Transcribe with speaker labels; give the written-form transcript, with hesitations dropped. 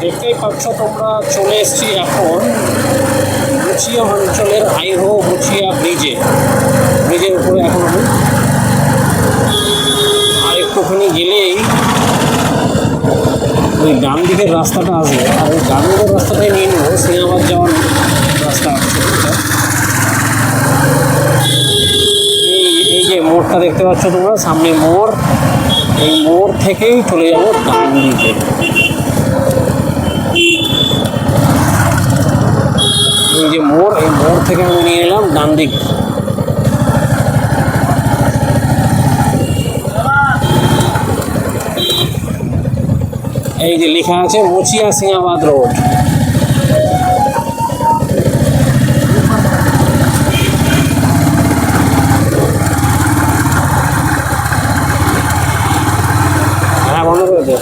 Speaker 1: দেখতেই পাচ্ছ তোমরা, চলে এসেছি এখন মুচিয়া অঞ্চলের আইহো মুচিয়া ব্রিজের উপরে এখন আমি। আর একটুখানি গেলেই ওই ডান দিকের রাস্তাটা আসবে, আর ওই ডান দিকের রাস্তাটাই নিয়ে নেবো, সিনেমাবাদ যাওয়ার রাস্তা আসছে। এই যে মোড়টা দেখতে পাচ্ছ তোমরা, সামনে মোড়, এই মোড় থেকেই চলে যাবো ডান দিকে। এই যে মোড়, এই মোড় থেকে আমি নিয়ে এলাম ডান দিক। এই যে লেখা আছে মুচিয়া সিংহাবাদ রোড। হ্যাঁ, বন্ধ করে দে।